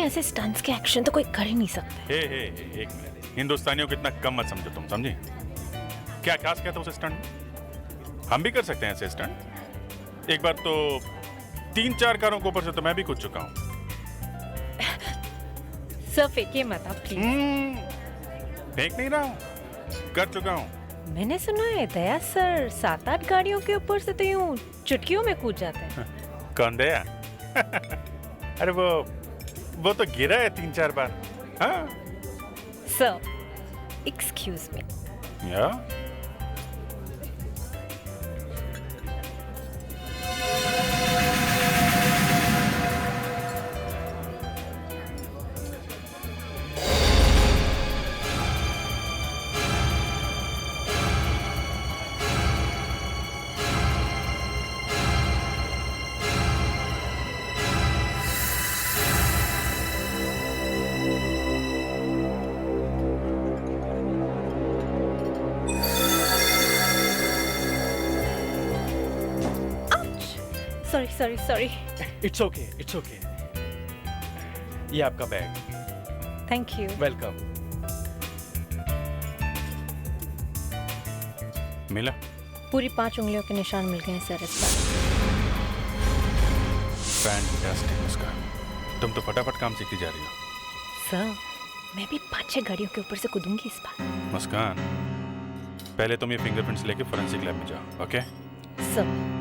ऐसे स्टंट्स के एक्शन तो कोई कर ही नहीं सकते। हे एक मिनट, हिंदुस्तानियों को इतना कम मत समझो तुम, समझे? क्या खास क्या था उस स्टंट में? हम भी कर सकते हैं ऐसे स्टंट। एक बार तो 3-4 कारों के ऊपर से तो मैं भी कूद चुका हूँ। सर फेंकिए मत आप प्लीज। फेंक नहीं रहा हूँ, कर चुका हूँ। मैंने सुना है दया सर 7-8 गाड़ियों के ऊपर से तो यूं चुटकियों में कूद जाते हैं। कौन दया? अरे वो तो गिरा है 3-4 बार। हाँ सर एक्सक्यूज मी। या सॉरी। It's okay. ये आपका बैग। Thank you. वेलकम। मिला? पूरी 5 उंगलियों के निशान मिल गए हैं सर इस बार। फैंटास्टिक मुस्कान, तुम तो फटाफट काम सीखती जा रही हो। सर मैं भी 5-6 गाड़ियों के ऊपर से कूदूंगी इस बार। मुस्कान, पहले तुम ये फिंगरप्रिंट्स लेके फोरेंसिक लैब में जाओ, ओके? सर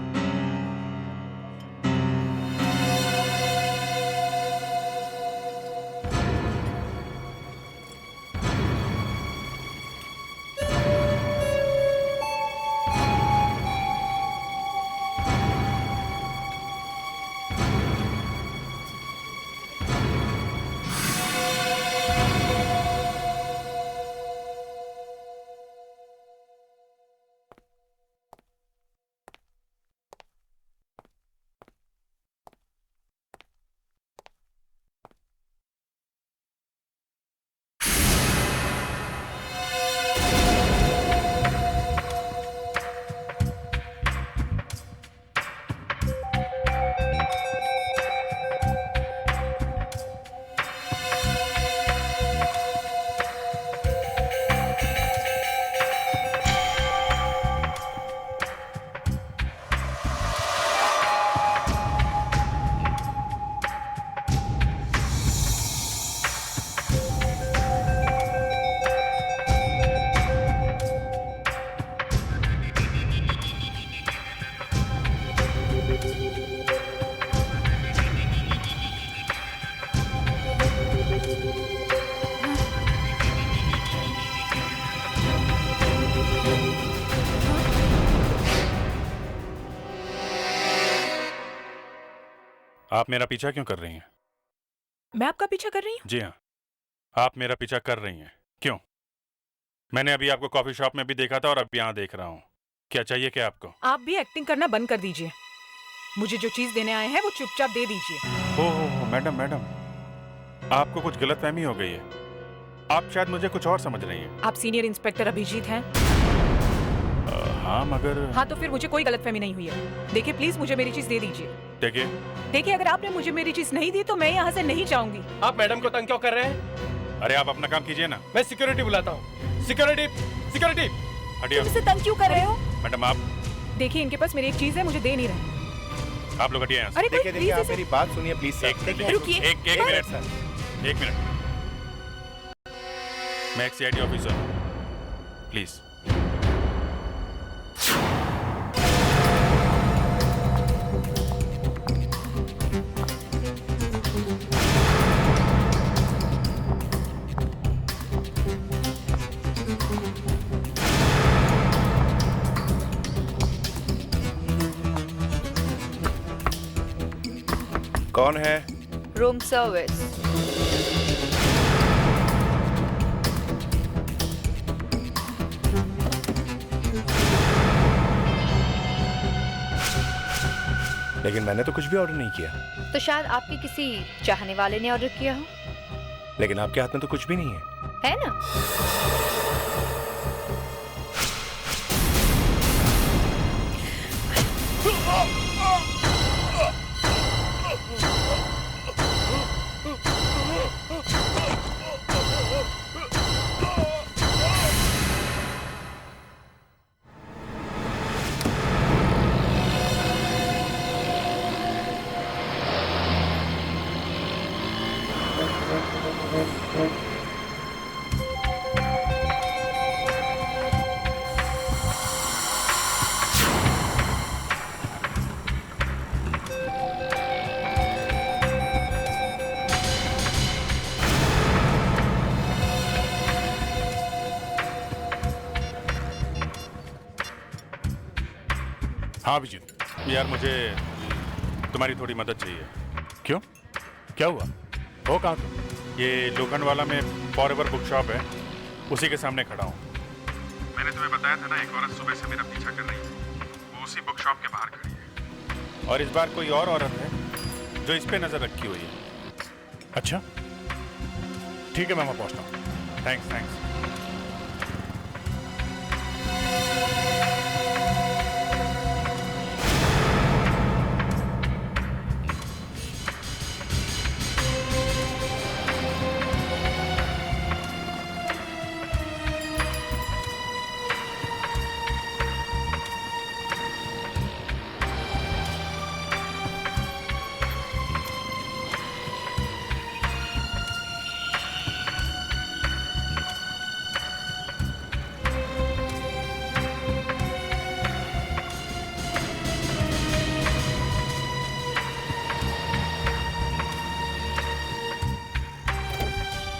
आप मेरा पीछा क्यों कर रही हैं? मैं आपका पीछा कर रही हूँ? जी हाँ, आप मेरा पीछा कर रही हैं। क्यों? मैंने अभी आपको कॉफी शॉप में भी देखा था और अब यहाँ देख रहा हूँ। क्या चाहिए क्या आपको? आप भी एक्टिंग करना बंद कर दीजिए। मुझे जो चीज देने आए हैं वो चुपचाप दे दीजिए। हो मैडम, आपको कुछ गलतफहमी हो गई है। आप शायद मुझे कुछ और समझ रही हैं। आप सीनियर इंस्पेक्टर अभिजीत हैं? हाँ मगर हाँ तो फिर मुझे कोई गलतफहमी नहीं हुई है। देखिए प्लीज मुझे मेरी चीज दे दीजिए। देखिए अगर आपने मुझे मेरी चीज नहीं दी तो मैं यहाँ से नहीं जाऊंगी। आप मैडम को तंग क्यों कर रहे हैं? अरे आप अपना काम कीजिए ना। मैं सिक्योरिटी बुलाता हूँ। सिक्योरिटी हटिए। मुझसे तंग क्यों कर रहे हो? मैडम आप देखिए इनके पास मेरी एक चीज है, मुझे दे नहीं रहे। आप लोग हटिए यहाँ से। अरे देखिए प्लीज आप मेरी बात सुनिए प्लीज सर। रुकिए। एक मिनट सर, एक मिनट। मैं एक सीआईडी ऑफिसर हूँ, प्लीज। कौन है? Room service. लेकिन मैंने तो कुछ भी ऑर्डर नहीं किया। तो शायद आपके किसी चाहने वाले ने ऑर्डर किया हो। लेकिन आपके हाथ में तो कुछ भी नहीं है ना? हाँ अभिजीत, यार मुझे तुम्हारी थोड़ी मदद चाहिए। क्यों? क्या हुआ? हो कहाँ तुम? ये लोखंडवाला में फॉरएवर बुक शॉप है, उसी के सामने खड़ा हूँ। मैंने तुम्हें बताया था ना, एक औरत सुबह से मेरा पीछा कर रही है, वो उसी बुक शॉप के बाहर खड़ी है। और इस बार कोई और औरत है जो इस पे नजर रखी हुई है। अच्छा, ठीक है, मैं वहाँ पहुँचता हूँ। Thanks thanks.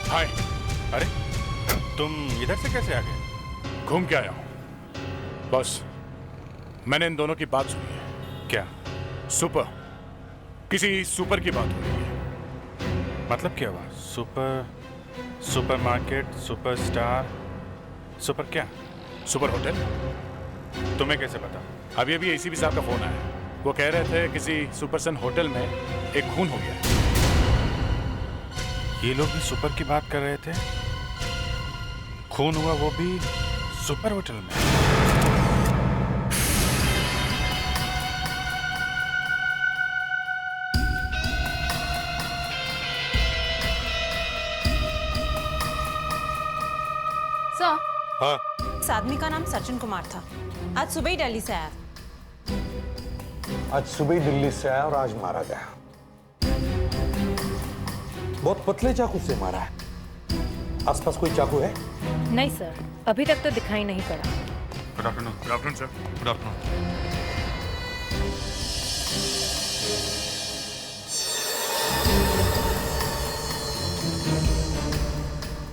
हाय। अरे तुम इधर से कैसे आ गए? घूम के आया हूँ। बॉस, मैंने इन दोनों की बात सुनी है। क्या सुपर, किसी सुपर की बात हो रही है। मतलब क्या हुआ? सुपरमार्केट, सुपरस्टार, सुपर क्या? Super hotel. तुम्हें कैसे पता? अभी अभी एसीपी साहब का फोन आया। वो कह रहे थे किसी सुपरसन होटल में एक खून हो गया है। ये लोग भी सुपर की बात कर रहे थे? खून हुआ, वो भी सुपर होटल में? सर, हाँ। इस आदमी का नाम सचिन कुमार था। आज सुबह ही दिल्ली से आया। आज सुबह ही दिल्ली से आया और आज मारा गया। बहुत पतले चाकू से मारा है। आसपास कोई चाकू है? नहीं सर, अभी तक तो दिखाई नहीं पड़ा। Good afternoon. Good afternoon sir. Good afternoon.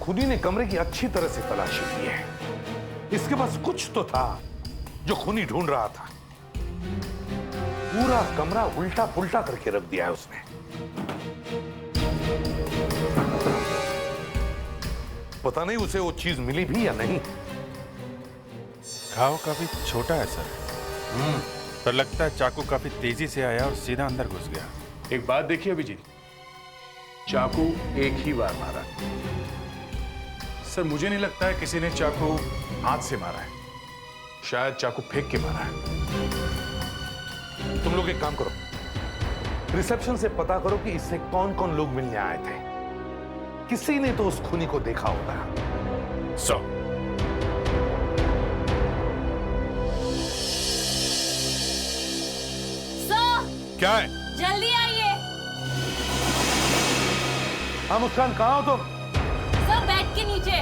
खुदी ने कमरे की अच्छी तरह से तलाशी की है। इसके पास कुछ तो था जो खूनी ढूंढ रहा था। पूरा कमरा उल्टा पुल्टा करके रख दिया है उसने। पता नहीं उसे वो चीज मिली भी या नहीं। घाव काफी छोटा है सर, पर लगता है चाकू काफी तेजी से आया और सीधा अंदर घुस गया। एक बात देखिए अभिजीत, चाकू एक ही बार मारा। सर, मुझे नहीं लगता है किसी ने चाकू हाथ से मारा है। शायद चाकू फेंक के मारा है। तुम लोग एक काम करो, रिसेप्शन से पता करो कि इससे कौन कौन लोग मिलने आए थे। किसी ने तो उस खूनी को देखा होगा। क्या है? जल्दी आइए। हाँ मुस्कान, कहाँ हो तुम? सर, बेड के नीचे।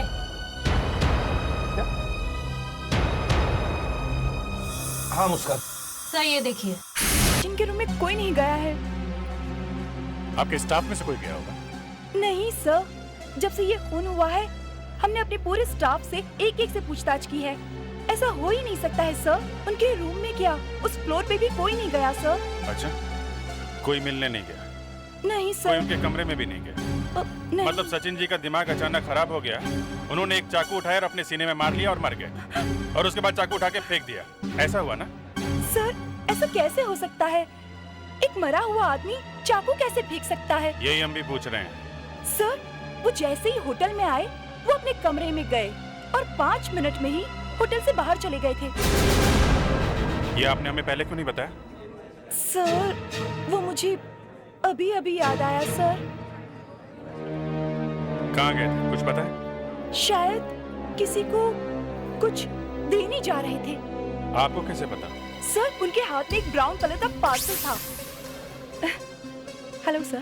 हाँ मुस्कान। सर, ये देखिए। इनके रूम में कोई नहीं गया है। आपके स्टाफ में से कोई गया होगा? नहीं सर, जब से ये खून हुआ है हमने अपने पूरे स्टाफ से एक एक से पूछताछ की है। ऐसा हो ही नहीं सकता है सर। उनके रूम में क्या, उस फ्लोर पे भी कोई नहीं गया सर। अच्छा, कोई मिलने नहीं गया? नहीं कोई सर। उनके कमरे में भी नहीं गया? नहीं। मतलब सचिन जी का दिमाग अचानक खराब हो गया, उन्होंने एक चाकू उठाया और अपने सीने में मार लिया और मर गए, और उसके बाद चाकू उठा के फेंक दिया। ऐसा हुआ ना? सर, ऐसा कैसे हो सकता है? एक मरा हुआ आदमी चाकू कैसे फेंक सकता है? यही हम भी पूछ रहे हैं। सर, वो जैसे ही होटल में आए वो अपने कमरे में गए और 5 मिनट में ही होटल से बाहर चले गए थे। ये आपने हमें पहले क्यों नहीं बताया? सर, वो मुझे अभी अभी याद आया सर। कहाँ गए थे, कुछ पता है? शायद किसी को कुछ देने जा रहे थे। आपको कैसे पता? सर, उनके हाथ में एक ब्राउन कलर का पार्सल था। Hello sir.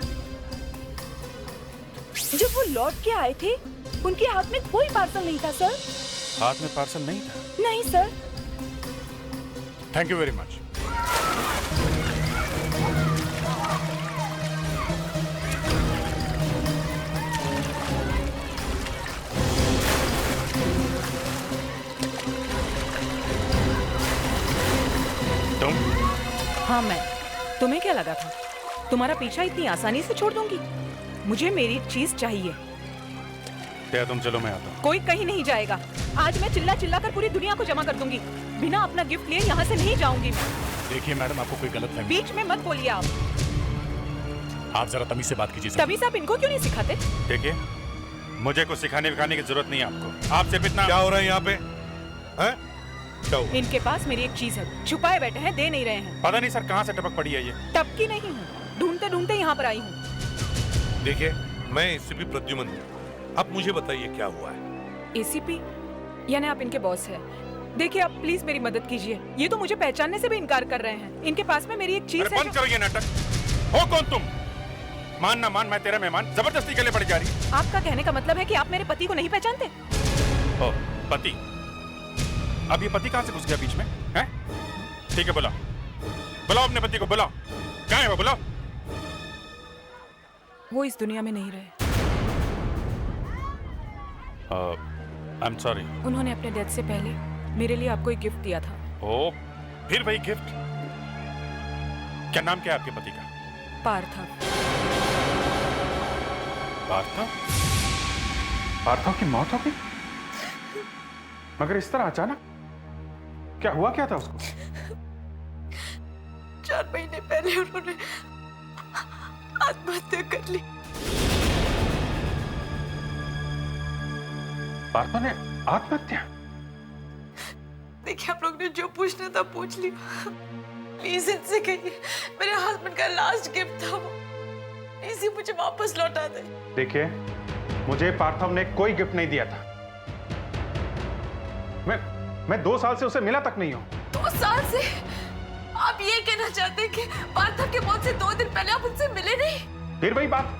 जब वो लौट के आए थे उनके हाथ में कोई पार्सल नहीं था सर। हाथ में पार्सल नहीं था? नहीं sir. Thank you very much. तुम? हाँ मैं। तुम्हें क्या लगा था तुम्हारा पीछा इतनी आसानी से छोड़ दूंगी? मुझे मेरी चीज चाहिए। क्या तुम चलो, मैं आता हूँ। कोई कहीं नहीं जाएगा। आज मैं चिल्ला चिल्ला कर पूरी दुनिया को जमा कर दूंगी। बिना अपना गिफ्ट लिए यहाँ से नहीं जाऊंगी मैं। देखिए मैडम, आपको कोई गलत फहमी। बीच में मत बोलिए आप जरा तमीज से बात कीजिए। तमीज आप इनको क्यों नहीं सिखाते? देखिए, मुझे कुछ सिखाने विखाने की जरूरत नहीं है आपको। आप सिर्फ इतना। क्या हो रहा है यहाँ पे? हैं? क्या हुआ? इनके पास मेरी एक चीज है, छुपाए बैठे हैं, दे नहीं रहे हैं। पता नहीं सर कहाँ से टपक पड़ी है ये। टपकी नहीं हूँ, ढूंढते ढूंढते यहाँ पर आई हूँ। देखिए, मैं एसीपी प्रद्युमन हूँ। अब मुझे बताइए क्या हुआ है? एसीपी यानी आप इनके बॉस हैं। देखिए आप प्लीज मेरी मदद कीजिए। ये तो मुझे पहचानने से भी इनकार कर रहे हैं। इनके पास में मेरी एक चीज है। बंद करो ये नाटक। हो कौन तुम? मान ना मान, मैं तेरा मेहमान, जबरदस्ती के लिए पड़ जा रही। आपका कहने का मतलब है कि आप मेरे पति को नहीं पहचानते? ओ, पति? अब ये पति कहाँ से घुस गया बीच में? हैं? ठीक है, बुलाओ बुलाओ अपने पति को, बुलाओ। कहाँ है वो? बुलाओ। वो इस दुनिया में नहीं रहे। आई एम सॉरी। उन्होंने अपने डेथ से पहले मेरे लिए आपको एक गिफ्ट दिया था। ओ, फिर वही गिफ्ट? क्या नाम क्या है आपके पति का? पार्थव। पार्थव? पार्थव की मौत हो गई? मगर इस तरह अचानक? क्या हुआ क्या था उसको? 4 महीने पहले उन्होंने आत्महत्या कर ली। पार्थव ने आत्महत्या? देखिए, आप लोग ने जो पूछना था पूछ लिया। प्लीज इनसे कहिए मेरे हस्बैंड का लास्ट गिफ्ट था वो। इसे मुझे वापस लौटा दे। देखिए, मुझे पार्थव ने कोई गिफ्ट नहीं दिया था। मैं 2 साल से उसे मिला तक नहीं हूं। 2 साल से? आप ये कहना चाहते हैं कि पार्थव के मौत से 2 दिन पहले आप उनसे मिले नहीं? फिर वही बात।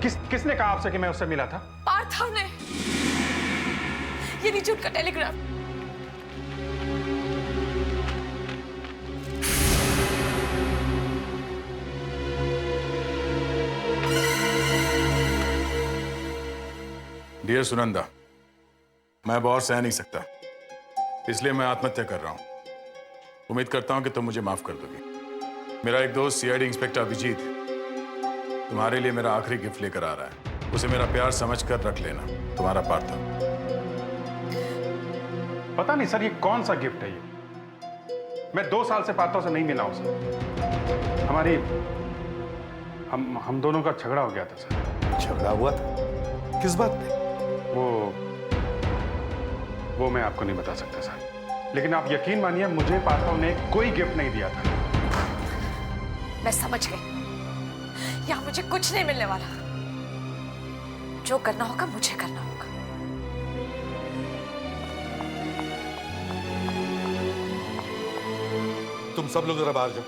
किसने कहा आपसे कि मैं उससे मिला था? पार्थव ने। ये नीचे उनका टेलीग्राम। डियर सुनंदा, मैं अब और सह नहीं सकता, इसलिए मैं आत्महत्या कर रहा हूं। उम्मीद करता हूं कि तुम मुझे माफ कर दोगी। मेरा एक दोस्त सीआईडी इंस्पेक्टर अभिजीत तुम्हारे लिए मेरा आखिरी गिफ्ट लेकर आ रहा है। उसे मेरा प्यार समझकर रख लेना। तुम्हारा पार्थव। पता नहीं सर, ये कौन सा गिफ्ट है ये? मैं 2 साल से पार्थव से नहीं मिला हूं सर। हम दोनों का झगड़ा हो गया था सर। झगड़ा हुआ था? किस बात पे? वो मैं आपको नहीं बता सकता सर, लेकिन आप यकीन मानिए मुझे पार्थव ने कोई गिफ्ट नहीं दिया था। मैं समझ गई, यहाँ मुझे कुछ नहीं मिलने वाला। जो करना होगा मुझे करना होगा। तुम सब लोग जरा बाहर जाओ।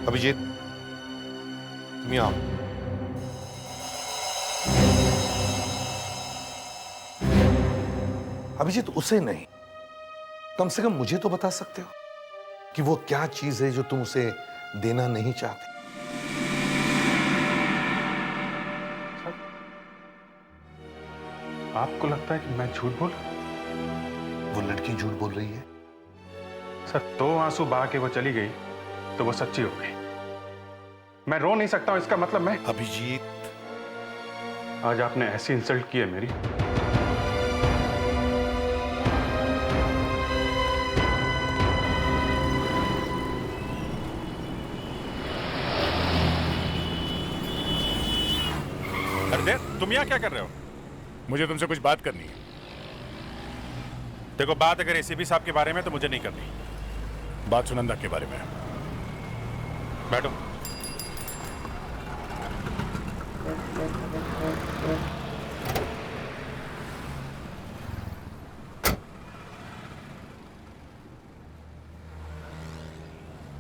अभिजीत, तुम यहाँ आओ। अभिजीत, उसे नहीं, कम से कम मुझे तो बता सकते हो कि वो क्या चीज है जो तुम उसे देना नहीं चाहते। आपको लगता है कि मैं झूठ बोल? वो लड़की झूठ बोल रही है? सर, 2 आंसू बहा के वो चली गई तो वो सच्ची हो गई। मैं रो नहीं सकता हूं, इसका मतलब मैं। अभिजीत, आज आपने ऐसी इंसल्ट की है मेरी। अरे तुम यहाँ क्या कर रहे हो? मुझे तुमसे कुछ बात करनी है। देखो, बात अगर एसीपी साहब के बारे में तो मुझे नहीं करनी, बात सुनंदा के बारे में। बैठो।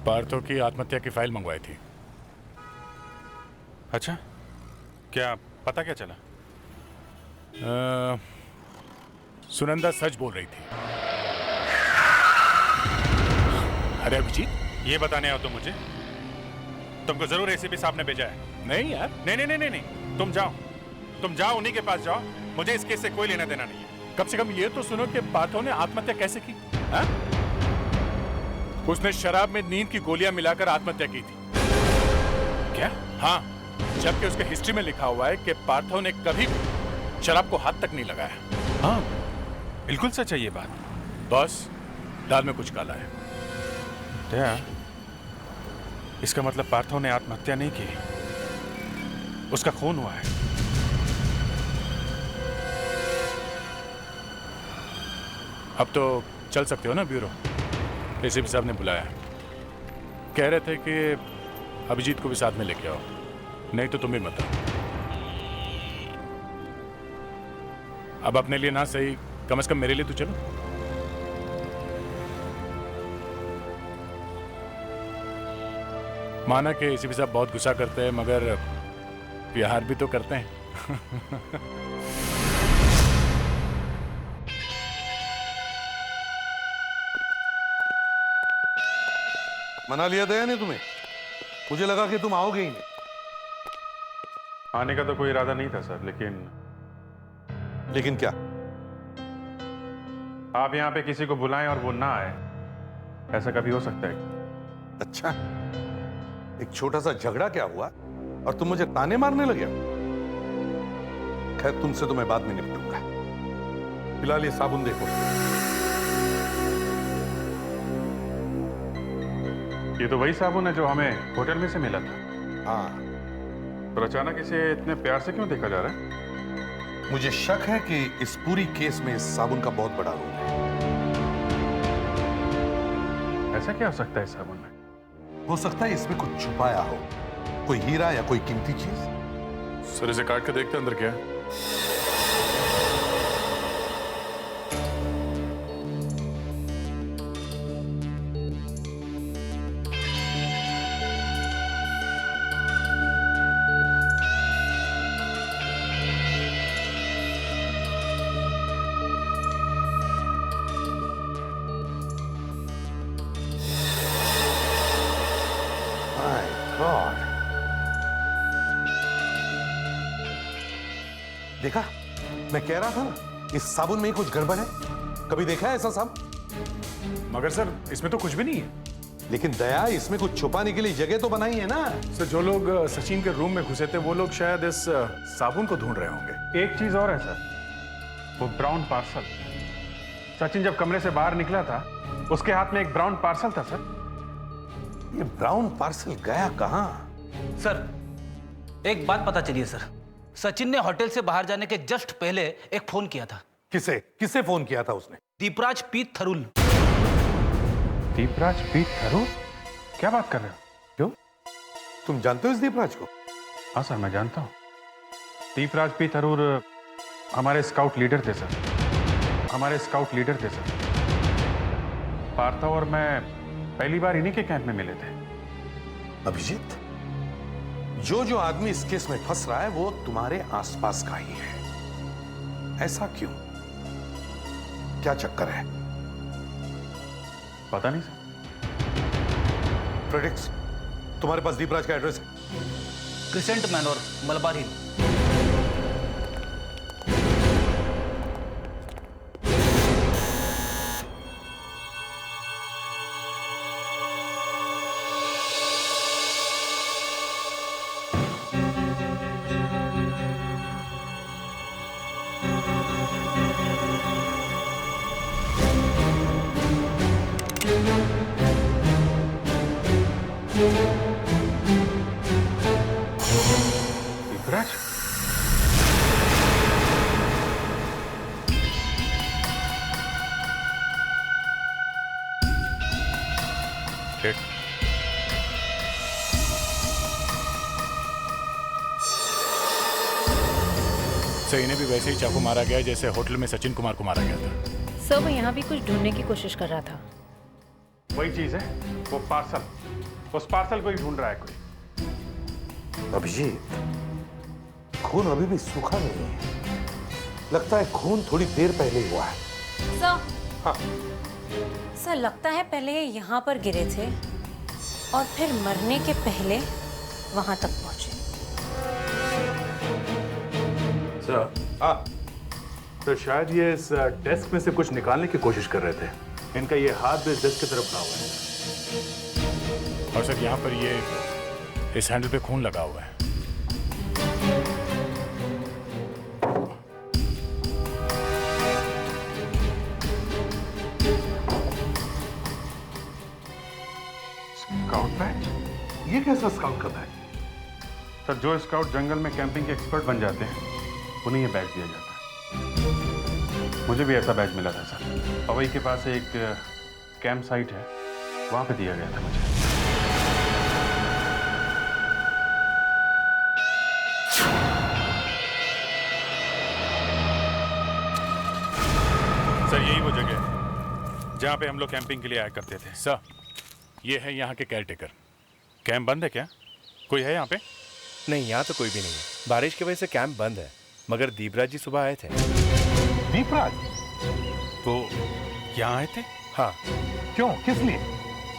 पार्थव की आत्महत्या की फाइल मंगवाई थी। अच्छा, क्या पता क्या चला? सुनंदा सच बोल रही थी। अरे अभिजीत, ये बताने आओ तुम मुझे? तुमको जरूर एसीपी साहब ने भेजा है? नहीं यार। नहीं, तुम जाओ उन्हीं के पास जाओ। मुझे इस केस से कोई लेना देना नहीं है। कम से कम ये तो सुनो कि पार्थो ने आत्महत्या कैसे की? हा? उसने शराब में नींद की गोलियां मिलाकर आत्महत्या की थी। क्या? हाँ, जबकि उसके हिस्ट्री में लिखा हुआ है कि पार्थो ने कभी भी शराब को हाथ तक नहीं लगाया। हाँ, बिल्कुल सच है ये बात। बॉस, दाल में कुछ काला है। क्या? इसका मतलब पार्थो ने आत्महत्या नहीं की, उसका खून हुआ है। अब तो चल सकते हो ना ब्यूरो? एसीपी साहब ने बुलाया। कह रहे थे कि अभिजीत को भी साथ में लेके आओ, नहीं तो तुम भी मत आओ। अब अपने लिए ना सही, कम से कम मेरे लिए तो चलो। माना कि एसीपी साहब बहुत गुस्सा करते हैं, मगर प्यार भी तो करते हैं। मना लिया था या नहीं तुम्हें? मुझे लगा कि तुम आओगे ही नहीं। आने का तो कोई इरादा नहीं था सर, लेकिन क्या? आप यहाँ पे किसी को बुलाएं और वो ना आए, ऐसा कभी हो सकता है? अच्छा, एक छोटा सा झगड़ा क्या हुआ और तुम मुझे ताने मारने लगे? खैर, तुमसे तो मैं बाद में निपटूंगा। फिलहाल ये साबुन देखो। ये तो वही साबुन है जो हमें होटल में से मिला था। हाँ, पर अचानक इसे इतने प्यार से क्यों देखा जा रहा है? मुझे शक है कि इस पूरी केस में इस साबुन का बहुत बड़ा रोल है। ऐसा क्या हो सकता है इस साबुन में? हो सकता है इसमें कुछ छुपाया हो, कोई हीरा या कोई कीमती चीज। सर, इसे काट कर देखते अंदर क्या है। My God. देखा, मैं कह रहा था ना, इस साबुन में ही कुछ गड़बड़ है। कभी देखा है ऐसा साबुन? मगर सर, इसमें तो कुछ भी नहीं है। लेकिन दया, इसमें कुछ छुपाने के लिए जगह तो बनाई है ना। सर, जो लोग सचिन के रूम में घुसे थे, वो लोग शायद इस साबुन को ढूंढ रहे होंगे। एक चीज और है सर, वो ब्राउन पार्सल। सचिन जब कमरे से बाहर निकला था, उसके हाथ में एक ब्राउन पार्सल था सर। ये ब्राउन पार्सल गया कहां? सर, एक बात पता चली है सर। सचिन ने होटल से बाहर जाने के जस्ट पहले एक फोन किया था। किसे किसे फोन किया था उसने? दीपराज पी थरूल। दीपराज पी थरूर? क्या बात कर रहे हो? क्यों, तुम जानते हो इस दीपराज को? हाँ सर, मैं जानता हूँ। दीपराज पी थरूर हमारे स्काउट लीडर थे सर। पार्था और मैं पहली बार इन्हीं के कैंप में मिले थे। अभिजीत, जो आदमी इस केस में फंस रहा है वो तुम्हारे आसपास का ही है। ऐसा क्यों? क्या चक्कर है? पता नहीं सर। प्रेडिक्स, तुम्हारे पास दीपराज का एड्रेस है? क्रिसेंट मैनोर, मलबार हिल। दीपराज? Shit. सर, इन्हें भी वैसे ही चाकू मारा गया जैसे होटल में सचिन कुमार को मारा गया था। सर, वो यहाँ भी कुछ ढूंढने की कोशिश कर रहा था। वही चीज है, वो पार्सल। उस पार्सल को ही ढूंढ रहा है कोई। अभिजीत, खून अभी भी सूखा नहीं है। लगता है खून थोड़ी देर पहले ही हुआ है। सर, हाँ, सर लगता है पहले ये यहाँ पर गिरे थे और फिर मरने के पहले वहां तक पहुंचे। सर, हाँ, तो शायद ये इस डेस्क में से कुछ निकालने की कोशिश कर रहे थे। इनका ये हाथ भी इस डेस्क की तरफ बढ़ा हुआ है। और सर यहाँ पर ये इस हैंडल पे खून लगा हुआ है। Scout batch? ये कैसा स्काउट का बैच? सर, जो स्काउट जंगल में कैंपिंग के एक्सपर्ट बन जाते हैं उन्हें ये बैच दिया जाता है। मुझे भी ऐसा बैच मिला था सर। पवई के पास एक कैंप साइट है, वहां पे दिया गया था मुझे। सर यही वो जगह है जहाँ पे हम लोग कैंपिंग के लिए आया करते थे। सर ये है यहाँ के केयरटेकर। कैंप बंद है क्या? कोई है यहाँ पे? नहीं, यहाँ तो कोई भी नहीं है। बारिश की वजह से कैंप बंद है, मगर दीपराज जी सुबह आए थे। दीपराज? तो यहाँ आए थे? हाँ। क्यों, किस लिए?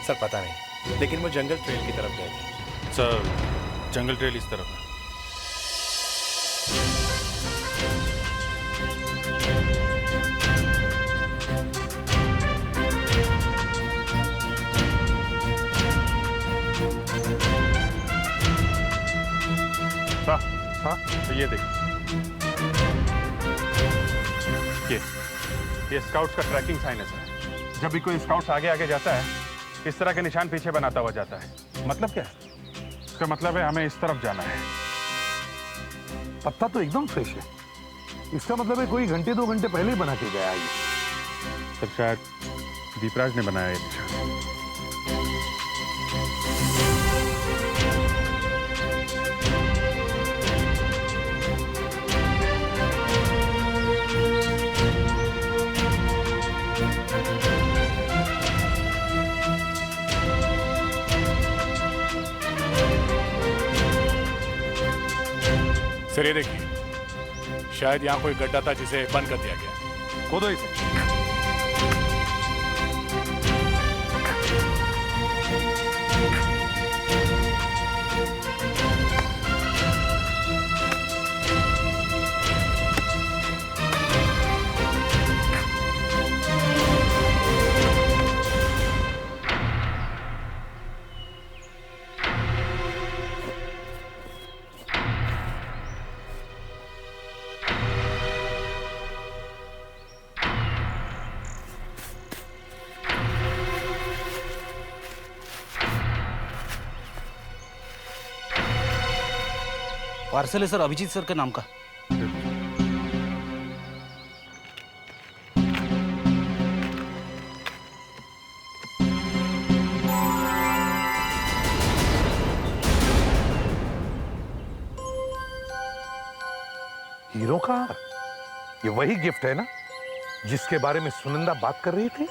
सर पता नहीं, लेकिन वो जंगल ट्रेल की तरफ गए थे। सर जंगल ट्रेल इस तरफ है। हाँ, तो ये देखिए, ये स्काउट्स का ट्रैकिंग साइन है सर। जब भी कोई स्काउट्स आगे आगे जाता है, इस तरह के निशान पीछे बनाता हुआ जाता है। मतलब क्या है? इसका मतलब है हमें इस तरफ जाना है। पत्ता तो एकदम फ्रेश है। इसका मतलब है कोई घंटे 2 घंटे पहले ही बना के गया है ये। सर शायद दीपराज ने बनाया ये निशान। सर ये देखिए, शायद यहाँ कोई गड्ढा था जिसे बंद कर दिया गया। खोदो इसे। पार्सल है सर, अभिजीत सर के नाम का। हीरो का हार? ये वही गिफ्ट है ना जिसके बारे में सुनंदा बात कर रही थी?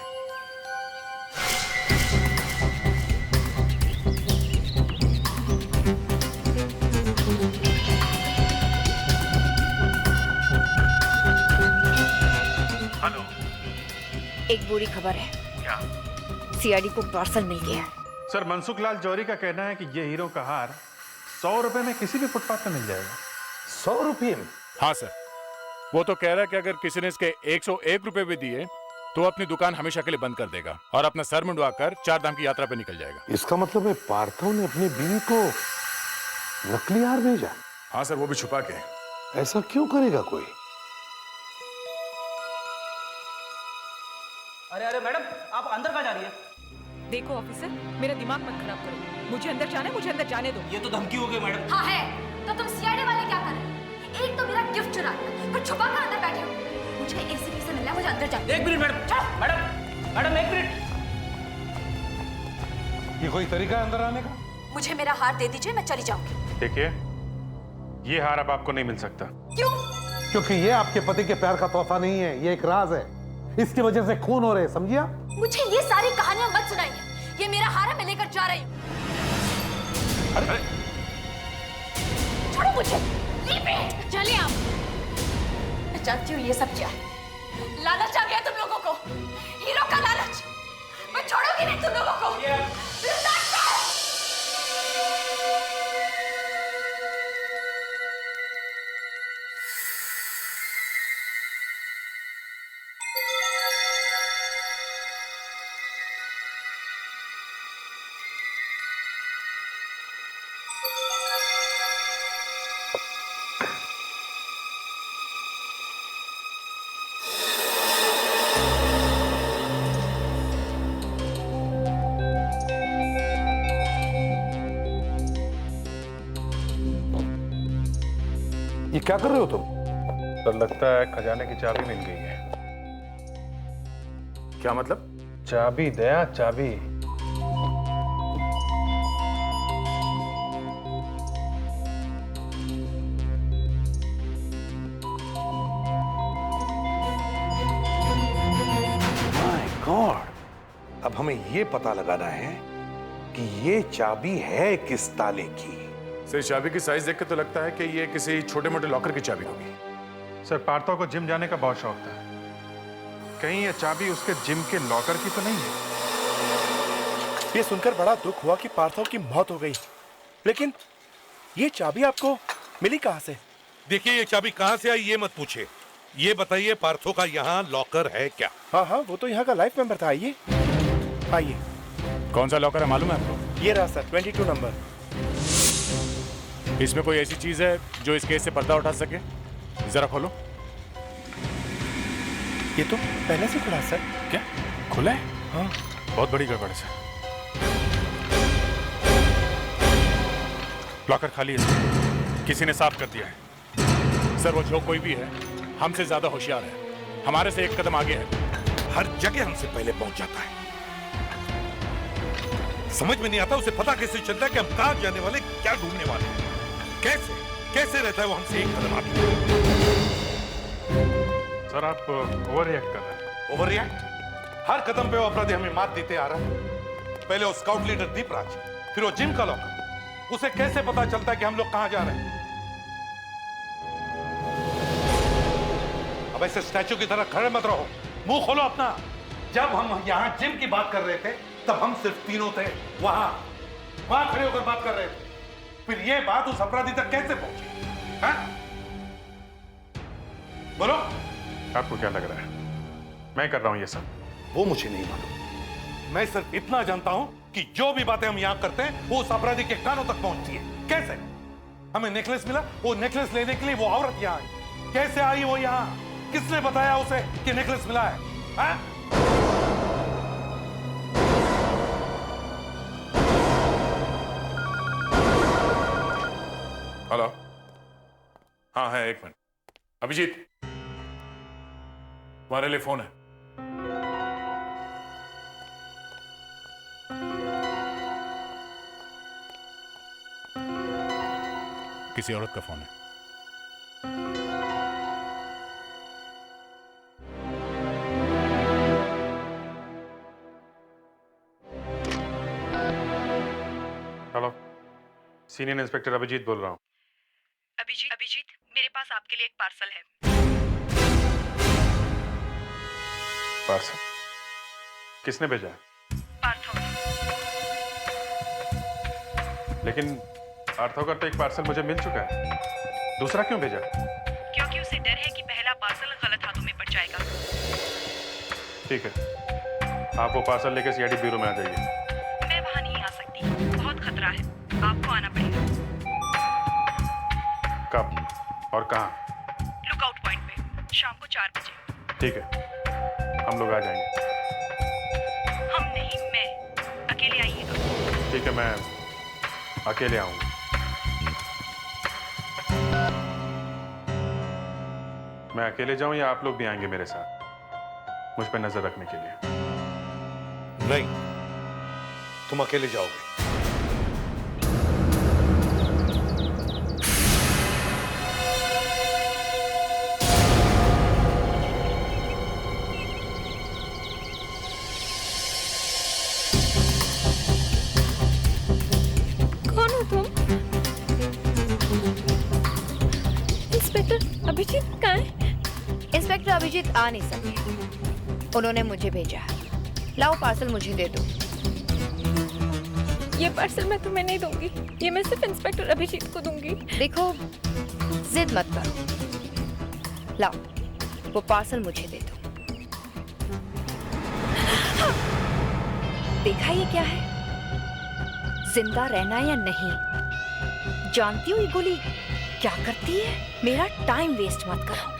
हेलो, एक बुरी खबर है। क्या? सीआईडी को पार्सल मिल गया है। सर, मनसुख लाल जौहरी का कहना है कि ये हीरो का हार 100 रुपए में किसी भी फुटपाथ पे मिल जाएगा। 100 रुपये में? हाँ सर, वो तो कह रहा है कि अगर किसी ने इसके 101 रुपए भी दिए तो अपनी दुकान हमेशा के लिए बंद कर देगा और अपना सर मुंडवाकर 4 धाम की यात्रा पे निकल जाएगा। इसका मतलब है पार्थव ने अपनी बीवी को नकली हार भेजा? हाँ सर, वो भी छुपा के। ऐसा क्यों करेगा कोई? अरे अरे मैडम, आप अंदर कहाँ जा रही है? देखो ऑफिसर, मेरा दिमाग मत खराब करो। मुझे अंदर जाना है, मुझे अंदर जाने दो। ये तो धमकी हो गई मैडम। हाँ है, तो तुम सीआईडी वाले क्या कर रहे हो? एक तो मेरा गिफ्ट चुरा लिया, फिर छुपा कर अंदर बैठे हो। मुझे एसीपी से मिलना है, मुझे अंदर जाना है। 1 minute madam. Madam madam 1 minute. ये कोई तरीका है अंदर आने का? मुझे मेरा हार दे दीजिए, मैं चली जाऊंगी। देखिए, ये हार अब आपको नहीं मिल सकता। क्यों? क्योंकि ये आपके पति के प्यार का तोहफा नहीं है, ये एक राज है। इसकी वजह से खून हो रहे, समझिया? मुझे ये सारी कहानियां मत सुनाइए। ये मेरा हार है, मैं लेकर जा रही हूँ। अरे मुझे। चलिए आप। मैं जानती हूँ ये सब क्या है। लालच आ गया तुम लोगों को, हीरो का लालच। मैं छोड़ूंगी नहीं तुम लोगों को। ये क्या कर रहे हो तुम? सर लगता है खजाने की चाबी मिल गई है। क्या मतलब? चाबी दया, चाबी। माय गॉड, अब हमें ये पता लगाना है कि ये चाबी है किस ताले की। सर चाबी की साइज देख के तो लगता है कि ये किसी छोटे मोटे लॉकर की चाबी होगी। सर पार्थो को जिम जाने का बहुत शौक था। कहीं ये चाबी उसके जिम के लॉकर की तो नहीं है? ये सुनकर बड़ा दुख हुआ कि पार्थो की मौत हो गई, लेकिन ये चाबी आपको मिली कहाँ से? देखिए, ये चाबी कहाँ से आई ये मत पूछे, ये बताइए पार्थो का यहाँ लॉकर है क्या? हाँ हाँ, वो तो यहाँ का लाइफ मेंबर था। आइए आइए। कौन सा लॉकर है मालूम है आपको? ये रहा सर, 22 नंबर। इसमें कोई ऐसी चीज है जो इस केस से पर्दा उठा सके? जरा खोलो। ये तो पहले से खुला सर। क्या खुला है? हाँ। बहुत बड़ी गड़बड़ है सर। लॉकर खाली है सर, किसी ने साफ कर दिया है। सर वो जो कोई भी है हमसे ज्यादा होशियार है, हमारे से एक कदम आगे है। हर जगह हमसे पहले पहुंच जाता है। समझ में नहीं आता उसे पता कैसे चलता है कि हम कहां जाने वाले, क्या ढूंढने वाले हैं। कैसे कैसे रहता है वो हमसे एक कदम आगे। सर आप ओवर रिएक्ट कर रहे हैं। Over react? हर कदम पे वो अपराधी हमें मात देते आ रहा है। पहले वो स्काउट लीडर दीपराज, फिर वो जिम का लॉकर। उसे कैसे पता चलता है कि हम लोग कहां जा रहे हैं? अब ऐसे स्टैचू की तरह खड़े मत रहो, मुंह खोलो अपना। जब हम यहां जिम की बात कर रहे थे तब हम सिर्फ तीनों थे, वहां खड़े होकर बात कर रहे थे। फिर ये बात उस अपराधी तक कैसे पहुंची? हाँ? बोलो। आपको क्या लग रहा है मैं कर रहा हूं ये सब? वो मुझे नहीं मालूम। मैं सिर्फ इतना जानता हूं कि जो भी बातें हम यहां करते हैं वो उस अपराधी के कानों तक पहुंचती है। कैसे? हमें नेकलेस मिला, वो नेकलेस लेने के लिए वो औरत यहां आई। कैसे आई वो यहां? किसने बताया उसे कि नेकलेस मिला है? हाँ? हेलो। हाँ है, एक मिनट। अभिजीत, तुम्हारे लिए फोन है। किसी औरत का फोन है। हेलो, सीनियर इंस्पेक्टर अभिजीत बोल रहा हूँ। अभिजीत, मेरे पास आपके लिए एक पार्सल है। पार्सल? किसने भेजा है? पार्थो। लेकिन पार्थो का तो एक पार्सल मुझे मिल चुका है, दूसरा क्यों भेजा? क्योंकि उसे डर है कि पहला पार्सल गलत हाथों में पड़ जाएगा। ठीक है, आप वो पार्सल लेकर सीआईडी ब्यूरो में आ जाइए। मैं वहां नहीं आ सकती, बहुत खतरा है, आपको आना पड़ेगा। कब और कहाँ? लुकआउट पॉइंट पे, शाम को 4 बजे। ठीक है, हम लोग आ जाएंगे। हम नहीं, मैं। अकेले आइएगा। ठीक है, मैं अकेले आऊंगा। मैं अकेले जाऊं या आप लोग भी आएंगे मेरे साथ मुझ पर नजर रखने के लिए? नहीं, तुम अकेले जाओगे। कौन हो तुम? इंस्पेक्टर अभिजीत कहाँ है? इंस्पेक्टर अभिजीत आ नहीं सके, उन्होंने मुझे भेजा है। लाओ पार्सल मुझे दे दो। ये पार्सल मैं तुम्हें नहीं दूंगी, ये मैं सिर्फ इंस्पेक्टर अभिजीत को दूंगी। देखो, जिद मत करो, लाओ वो पार्सल मुझे दे दो। देखा ये क्या है? जिंदा रहना या नहीं? जानती हो ये गोली क्या करती है? मेरा टाइम वेस्ट मत करो।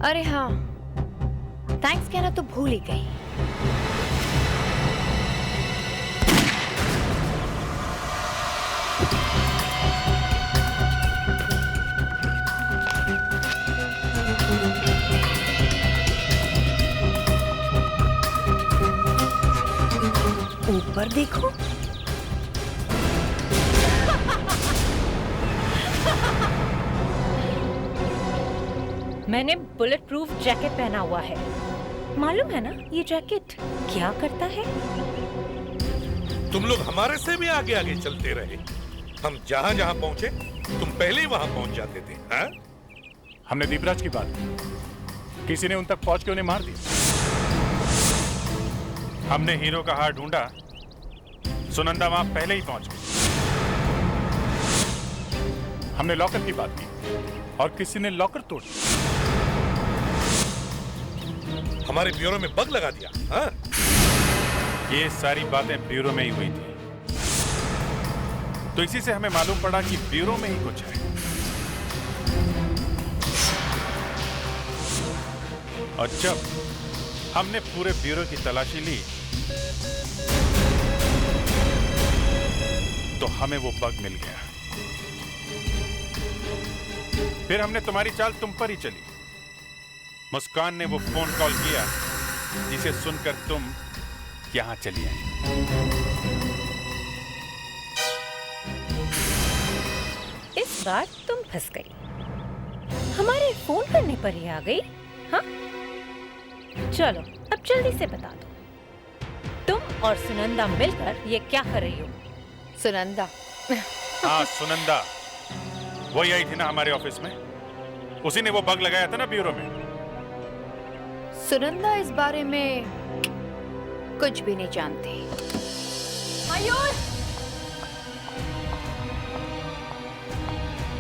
अरे हाँ, थैंक्स कहना तो भूल ही गई। ऊपर देखो। मैंने बुलेट प्रूफ जैकेट पहना हुआ है, मालूम है ना ये जैकेट क्या करता है? तुम लोग हमारे से भी आगे आगे चलते रहे। हम जहां जहां पहुंचे तुम पहले ही वहां पहुंच जाते थे। हाँ? हमने दीपराज की बात की, किसी ने उन तक पहुंच के उन्हें मार दिया। हमने हीरो का हार ढूंढा, सुनंदा वहां पहले ही पहुंच गई। हमने लॉकर की बात की और किसी ने लॉकर तोड़ दिया। हमारे ब्यूरो में बग लगा दिया। हाँ? ये सारी बातें ब्यूरो में ही हुई थी, तो इसी से हमें मालूम पड़ा कि ब्यूरो में ही कुछ है। और जब हमने पूरे ब्यूरो की तलाशी ली तो हमें वो बग मिल गया। फिर हमने तुम्हारी चाल तुम पर ही चली। मुस्कान ने वो फोन कॉल किया जिसे सुनकर तुम यहां चली आई। इस बार तुम फंस गई, हमारे फोन करने पर ही आ गई। हाँ, चलो अब जल्दी से बता दो, तुम और सुनंदा मिलकर ये क्या कर रही हो? सुनंदा? हाँ, सुनंदा वही आई थी ना हमारे ऑफिस में, उसी ने वो बग लगाया था ना ब्यूरो में। सुनंदा इस बारे में कुछ भी नहीं जानती। मयूर!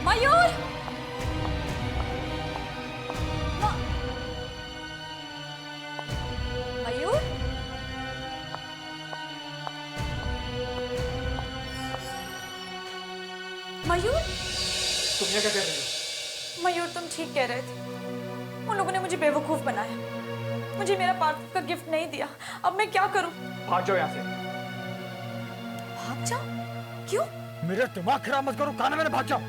मयूर! मयूर? मयूर? तुम ये क्या कर रही हो? मयूर, तुम ठीक कह रहे थे। उन लोगों ने मुझे बेवकूफ बनाया, मुझे मेरा पार्थ का गिफ्ट नहीं दिया। अब मैं क्या करूं? भाग जाओ यहाँ से। भाग जाओ? क्यों? मेरा दिमाग खराब मत करो, खाना मैंने, भाग जाओ।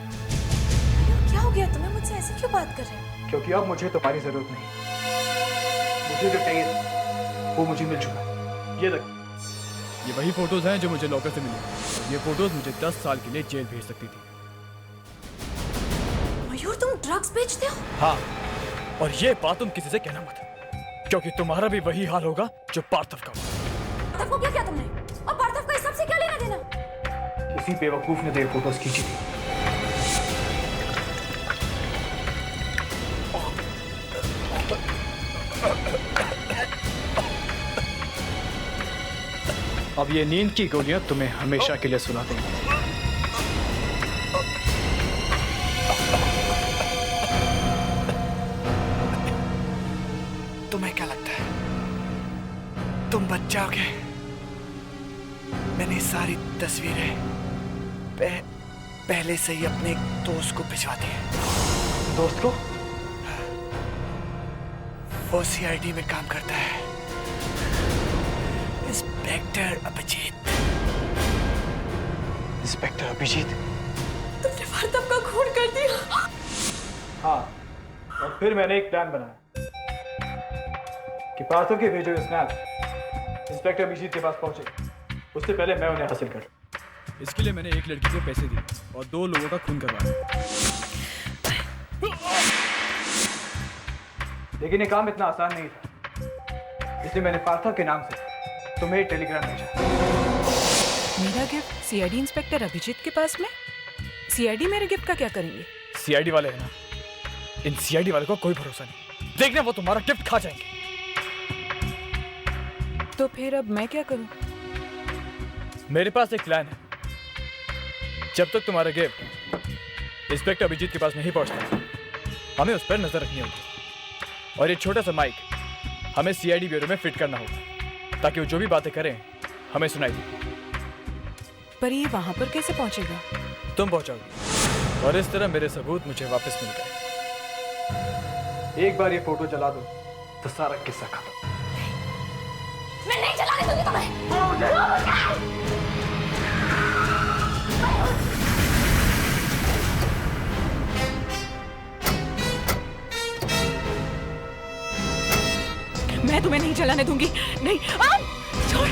क्या हो गया तुम्हें? मुझसे ऐसे क्यों बात कर रहे हो? क्योंकि अब मुझे तुम्हारी जरूरत नहीं। मुझे जो चाहिए था वो मुझे मिल चुका है। ये देख, ये वही फोटोज हैं जो मुझे लॉकर से मिली। ये फोटोज मुझे 10 साल के लिए जेल भेज सकती थी। मयूर, तुम ड्रग्स बेचते हो? हाँ, और ये बात तुम किसी से कहना मत, क्योंकि तुम्हारा भी वही हाल होगा जो पार्थव का हुआ। पार्थव को क्या किया तुमने? और पार्थव का इस सबसे क्या लेना देना? किसी बेवकूफ ने 1.5 फोटोज खींची थी। अब ये नींद की गोलियां तुम्हें हमेशा के लिए सुला देंगी। तुम्हें क्या लगता है तुम बच जाओगे? मैंने सारी तस्वीरें पहले से ही अपने एक दोस्त को भिजवा दी है। दोस्त को? वो सीआईडी में काम करता है, इंस्पेक्टर अभिजीत। इंस्पेक्टर अभिजीत? तुमने पार्थव का खून कर दिया? हाँ, और फिर मैंने एक प्लान बनाया कि पार्थव के भेजे हुए स्नैप इंस्पेक्टर अभिजीत के पास पहुंचे, उससे पहले मैं उन्हें हासिल कर। इसके लिए मैंने एक लड़की को पैसे दिए और 2 लोगों का खून करवाया। लेकिन ये काम इतना आसान नहीं था, इसलिए मैंने पार्थव के नाम से तुम्हें एक टेलीग्राम भेजा। मेरा गिफ्ट सीआईडी इंस्पेक्टर अभिजीत के पास में? सीआईडी मेरे गिफ्ट का क्या करेंगे? सीआईडी वाले है ना, इन सीआईडी वाले को कोई भरोसा नहीं, देखना वो तुम्हारा गिफ्ट खा जाएंगे। तो फिर अब मैं क्या करूं? मेरे पास एक प्लान है। जब तक तुम्हारा गिफ्ट इंस्पेक्टर अभिजीत के पास नहीं पहुंचता, हमें उस पर नजर रखनी होगी। और ये छोटा सा माइक हमें सीआईडी ब्यूरो में फिट करना होगा, ताकि वो जो भी बातें करें हमें सुनाई दे। पर ये वहां पर कैसे पहुंचेगा? तुम पहुंचाओगी, और इस तरह मेरे सबूत मुझे वापस मिल गए। एक बार ये फोटो चला दो तो सारा किस्सा खत्म। मैं नहीं चलाने दूंगी तुम्हें। मैं तुम्हें नहीं चलाने दूंगी। नहीं, छोड़।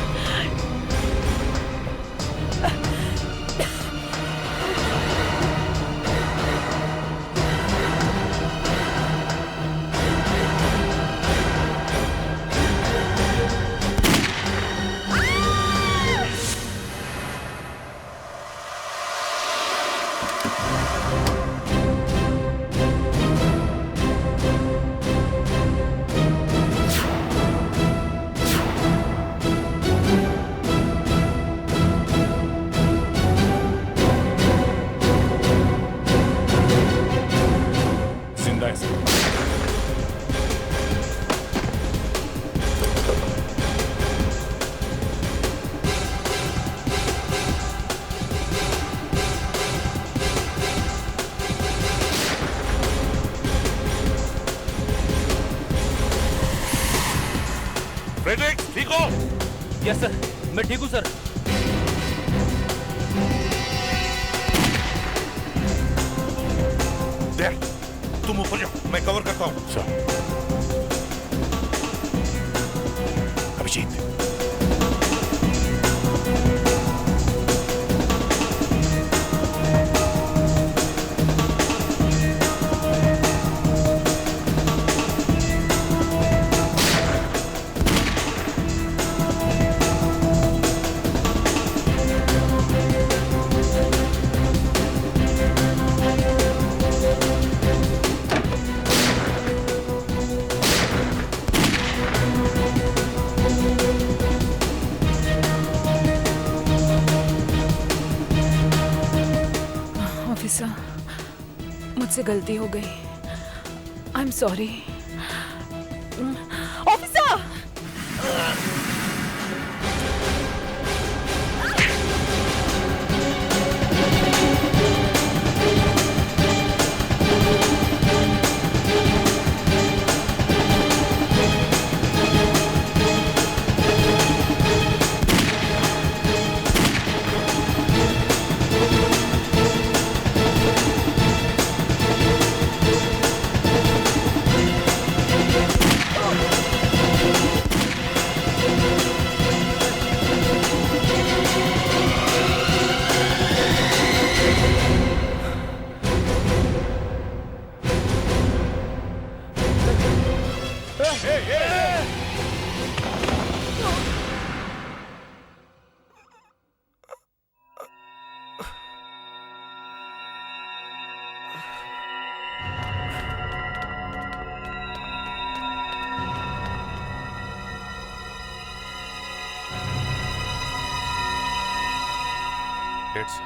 फ्रेडरिक, ठीक हो? यस सर, मैं ठीक हूँ सर। देख, तुम ऊपर जाओ, मैं कवर करता हूँ। सर, अभिजीत, मुझसे गलती हो गई। I am sorry. Officer! Dates